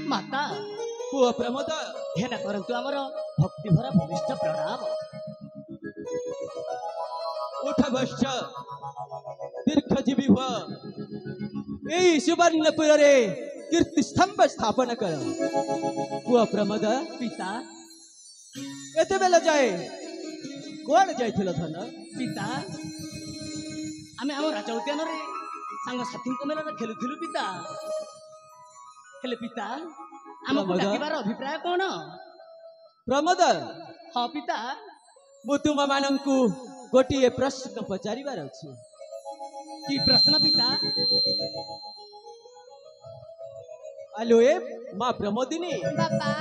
माता पुआ प्रमोद हेना करंतु आमर भक्ति भरा भूमिष्ठ प्रणाम। उठ वश्च दीर्घजीवी हुआ यही सुवर्णपुर रे कीर्ति स्तंभ स्थापन कर। पुआ प्रमोद पिता एते बेला जाए कुआड़ जाइथिल धन? पिता आमे आम राजा उद्यान रे सांग साथी मेल खेलुथिलु पिता। हेले पिता आमको प्रमोद डाकिबार अभिप्राय कौन? प्रमोद हाँ पिता मु तुम मानंकु गोटिए प्रश्न पचारिबार अछि। कि प्रश्न पिता? आलो ए माँ प्रमोदिनी बापा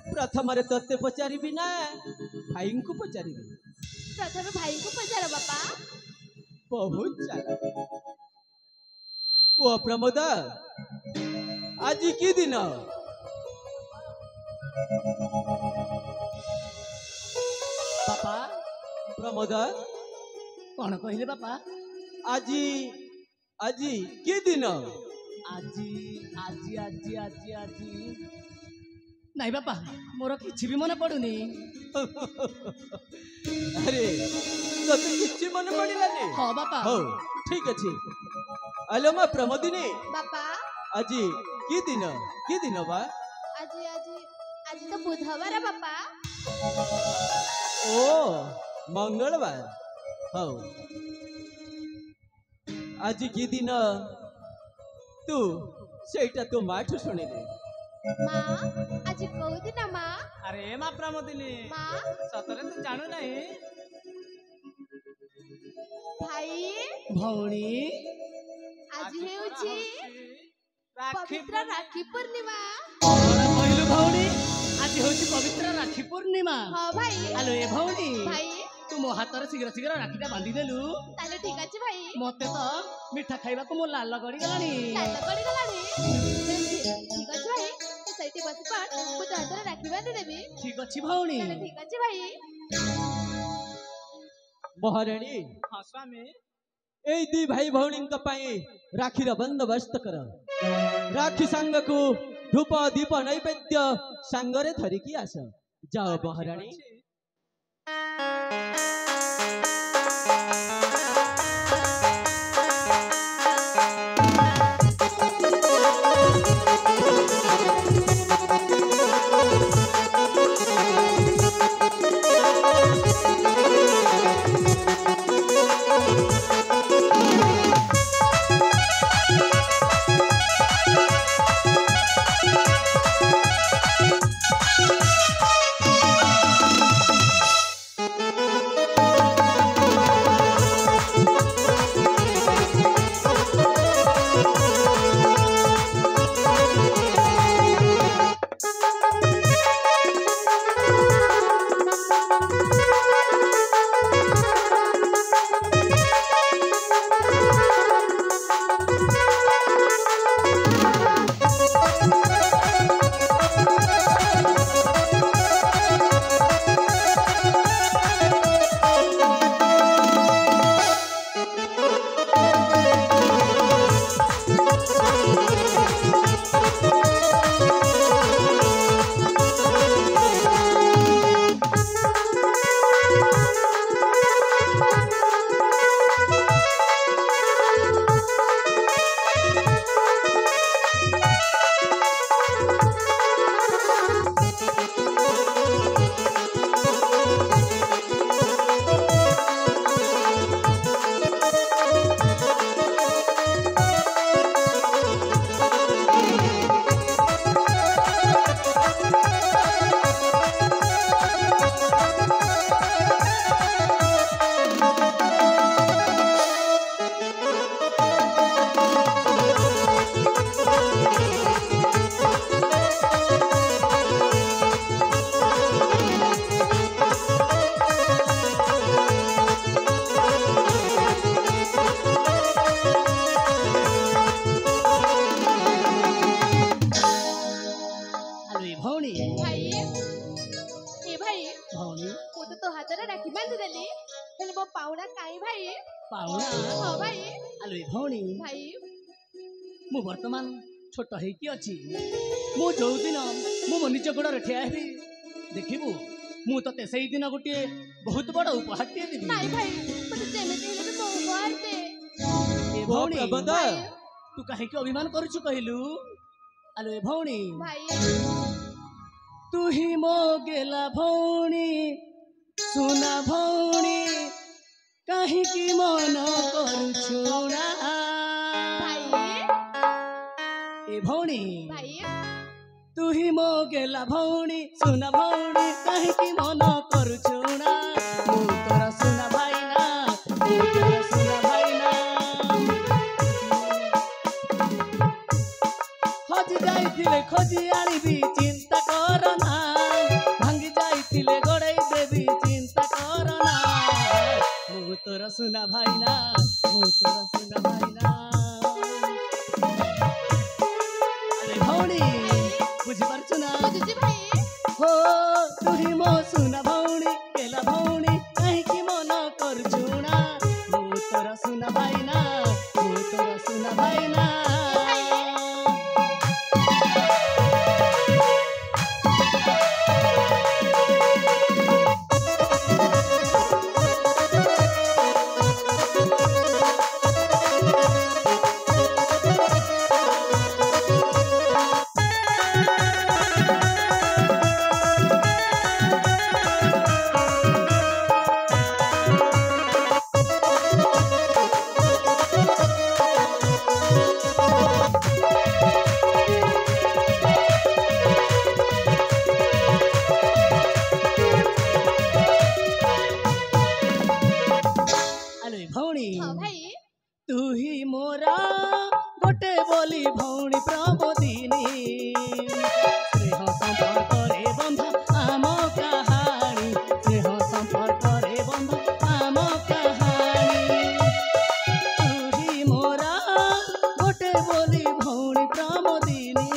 प्रथम रे तत्ते पचारिबि ना भाई को पचारिबि? प्रथम भाई को पचार बापा। बहुत चाला पुआ प्रमोद आज की दिन? बापा प्रमोद कौन कहले बापा? आजी आजी की दिन? आजी आजी आजी आजी आजी नहीं बापा मोर किछि भी मन पड़ुनी। अरे तते किछि मन पड़िलानी? हाँ बापा हो ठीक अछि। आलो माँ प्रमोदिनी बापा आजी की दिन बा? आज आज आज तो बुधवार बापा। ओ मंगलवार हो आज की दिन तू सेटा तो माठू सुनिले। माँ आज कौ दिन माँ? अरे माँ प्रमोदिनी माँ सतरे तो जानू नहीं। भाई भौणी आज हेउछि पवित्र राखी पूर्णिमा। कहलु भौणी आज होछि पवित्र राखी पूर्णिमा। हाँ भाई। आलो ए भौणी भाई तू मो हाथ रे शीघ्र शीघ्र राखीटा बांधी देलु। ताले ठीक अछि भाई। मते तो मिठा खाइबा को मो लाल गड़ी गलानी। लाल पड़ी गलानी। ठीक अछि भाई तो सैठी बस पड़ मु तो हाथ रे राखी बांधी देबी। ठीक अछि भौणी। ताले ठीक अछि भाई। महारानी हाँ स्वामी ए दी भाई भौणी पाई राखीर बंदोबस्त कर। राखी सांग को धूप दीप नैवेद्य सांगरे धरिकी आस। जाओ महारानी। पाउना काई भाई पाउना हाँ भाई आलो भौणी भाई मु वर्तमान छोट ହେଇକି ଅଛି ମୁଁ ଯୋଉ ଦିନ ମୁଁ ମୋ ନିଜ ଗୋଡ଼ରେ ଠିଆ ହେବି ଦେଖିବୁ ମୁଁ ତତେ ସେଇ ଦିନ ଗୋଟିଏ ବହୁତ ବଡ଼ ଉପହାରଟିଏ ଦେବି। ନାଇଁ ଭାଇ ମୋତେ ଯେମିତି ହେଲେ ବି ମୋ ଉପହାର ଦେ। ଏ ମୋ ଭଉଣୀ ପ୍ରବନ୍ଧ ତୁ କାହିଁକି ଅଭିମାନ କରୁଛୁ କହିଲୁ? ଆଲୋ ଏ ଭଉଣୀ ଭାଇ ତୁ ହିଁ ମୋ ଗେଲା ଭଉଣୀ ସୁନା ଭଉଣୀ କାହିଁକି ମନ କରୁଛୁ ନା ଭାଇ ଏ ଭଉଣୀ ଭାଇ ତୁ ହିଁ ମୋ ଗେଲା ଭଉଣୀ ସୁନା ଭଉଣୀ କାହିଁକି ମନ କରୁଛୁ ନା ମୁଁ ତୋର ସୁନା ଭାଇନା ମୁଁ ତୋର ସୁନା ଭାଇନା ହଜି ଯାଇଥିଲେ ଖୋଜି ଆଣିବି ଚିନ୍ତା କରନା ଭାଙ୍ଗି ଯାଇଥିଲେ ଗୋଡ଼େଇ ଦେବି ଚିନ୍ତା କରନା ମୁଁ ତୋର ସୁନା ଭାଇନା ମୁଁ ତୋର ସୁନା ଭାଇନା ଆରେ ଭଉଣୀ ବୁଝିପାରୁଛୁ ନା ବୁଝୁଛି ଭାଇ हो तुही मो सुना भौणी केला भौणी काहींकी मन करछु ना मु तोर सुना भाईना मु तोर सुना भाईना आलो भौणी हाँ भाई तू ही मोरा गोटे बोली भौणी प्रबोधिनी स्नेह संपर्क रे बंधा आम कहानी स्नेह संपर्क रे बंधा आम कहानी तू ही मोरा गोटे बोली भौणी प्रबोधिनी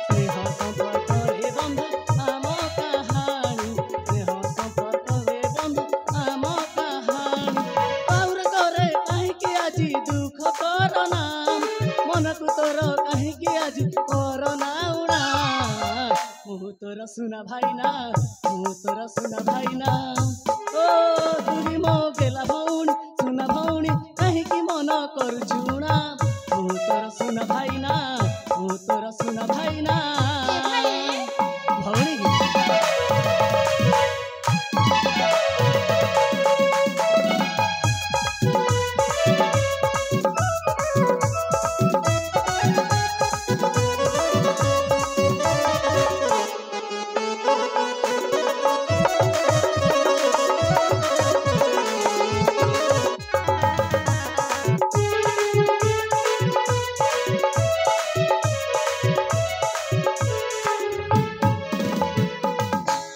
स्नेह संपर्क रे बंधा आम कहानी स्नेह संपर्क रे बंधा आम कहानी और करे काहींकी आजी दुख करना मन को तोर काहींकी आजी करना उड़ा मु तोर सुना भाईना मु तोर सुना भाईना ओ तुही मो गेला भौणी सुना भौणी काहींकी मन करुछु ना मु तोर सुना भाईना मु तोर सुना भाईना भौणी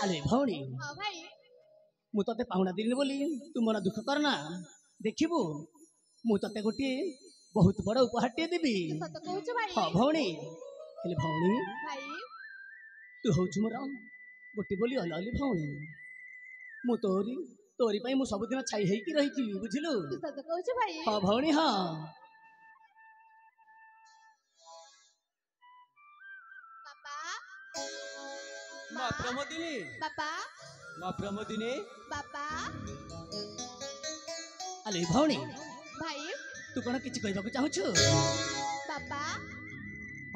आले भौणी हाँ भाई ମୁଁ ତତେ ପାଉଣା ଦିନି ବୋଲି ତୁ ମନ ଦୁଃଖ କରନା ଦେଖିବୁ ମୁଁ ତତେ ଗୋଟିଏ ବହୁତ ବଡ଼ ଉପହାରଟିଏ ଦେବି तू सत कहूଛୁ भाई ହଁ ଭଉଣୀ ହେଲେ ଭଉଣୀ भाई ତୁ ହଉଛୁ ମୋର ଗୋଟିଏ ବୋଲି ଅଲଲି ଭଉଣୀ ମୁଁ ତୋରି ପାଇଁ ମୁଁ ସବୁଦିନ ଛାଇ ହେଇକି ରହିଥିବି ବୁଝିଲୁ तू सत कहूଛୁ भाई ହଁ ଭଉଣୀ ହଁ बापा ମା ପ୍ରମୋଦିନୀ बापा ମା ପ୍ରମୋଦିନୀ बापा ଆଲେ ଭଉଣୀ भाई ତୁ କ'ଣ କିଛି କହିବାକୁ ଚାହୁଁଛୁ बापा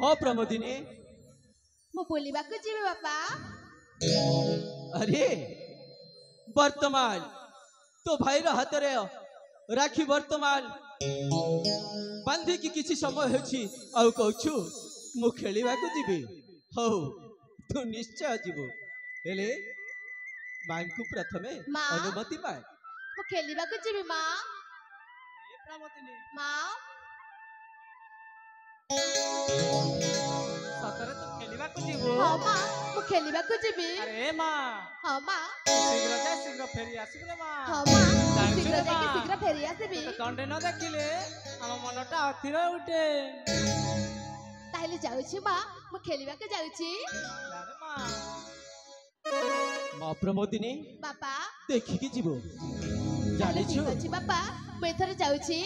ହଁ ପ୍ରମୋଦିନୀ ମୁଁ ବୁଲିବାକୁ ଯିବି ବାପା अरे वर्तमान तो भाईर हाथरे राखी वर्तमान बांधी की किसी समय होछि आउ कहछु मु खेलिबा को जीबी हो तू निश्चय जीवो हेले मांकु प्रथमे माँ? अनुमति पाए ମୁଁ ଖେଳିବାକୁ ଯିବି ମା ମା ସତରେ ତୁ ଖେଳିବାକୁ ଯିବୁ? ହଁ ମା ମୁଁ ଖେଳିବାକୁ ଯିବି ଆରେ ମା ହଁ ମା ଶୀଘ୍ର ଯା ଶୀଘ୍ର ଫେରି ଆସିବୁ ରେ ମା। ହଁ ମା ମୁଁ ଜାଣିଛୁ ଶୀଘ୍ର ରେ ଯାଇକି ମା? ଶୀଘ୍ର ଫେରି ଆସିବି ତୋତେ ଦଣ୍ଡେ ନ ଦେଖିଲେ ଆମ ମନଟା ଅଥିର ଉଠେ। ତାହେଲେ ଯାଉଛି ମା ମୁଁ ଖେଳିବାକୁ ଯାଉଛି ଆରେ ମା मा प्रमोदिनी ବାପା देखिकी जीवो ତାହେଲେ जानिछु ଠିକ ଅଛି ବାପା ମୁଁ ଏଥର ଯାଉଛି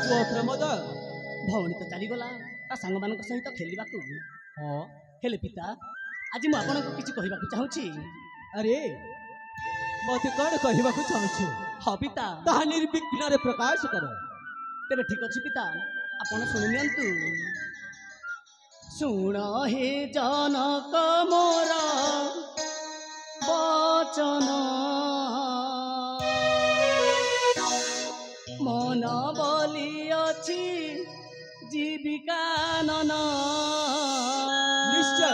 ପୁଅ ପ୍ରମୋଦ ଭଉଣୀ ତ ଚାଲିଗଲା ତା ସାଙ୍ଗମାନଙ୍କ ସହିତ ଖେଳିବାକୁ। ହଁ ହେଲେ ପିତା ଆଜି ମୁଁ ଆପଣଙ୍କୁ କିଛି କହିବାକୁ ଚାହୁଁଛି। ଆରେ ମତେ କଣ କହିବାକୁ ଚାହୁଁଛୁ ହଁ ପିତା। ତାହା ନିର୍ବିଘ୍ନରେ ପ୍ରକାଶ କର। ତେବେ ଠିକ ଅଛି ପିତା ଆପଣ ଶୁଣି ନିଅନ୍ତୁ। ଶୁଣ ହେ ଜନକ ମୋର ବଚନ, ମନ ବୋଲି ଅଛି ଜୀବିକାନନ। ନିଶ୍ଚୟ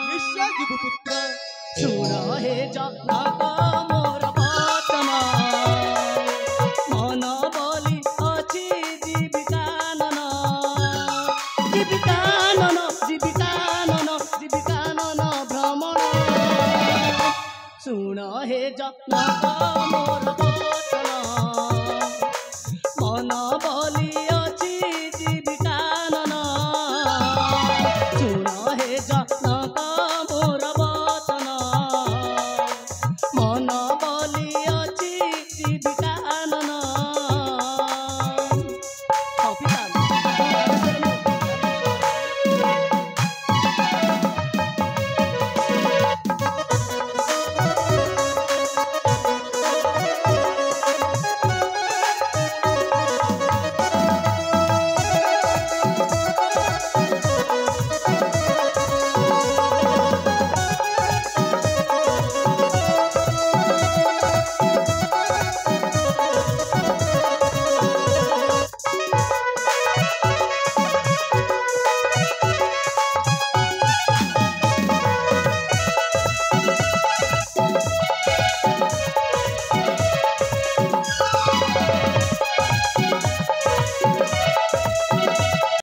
ନିଶ୍ଚୟ ଯିବୁ ପୁତ୍ର। ଶୁଣ ହେ ଜନକ ମୋର ବଚନ, ମନ ବୋଲି ଅଛି ଜୀବିକାନନ। ଜୀବିକାନନ ଜୀବିକାନନ ଜୀବିକାନନ ଭ୍ରମଣ। ଶୁଣ ହେ ଜନକ ମୋର ବଚନ, ମନ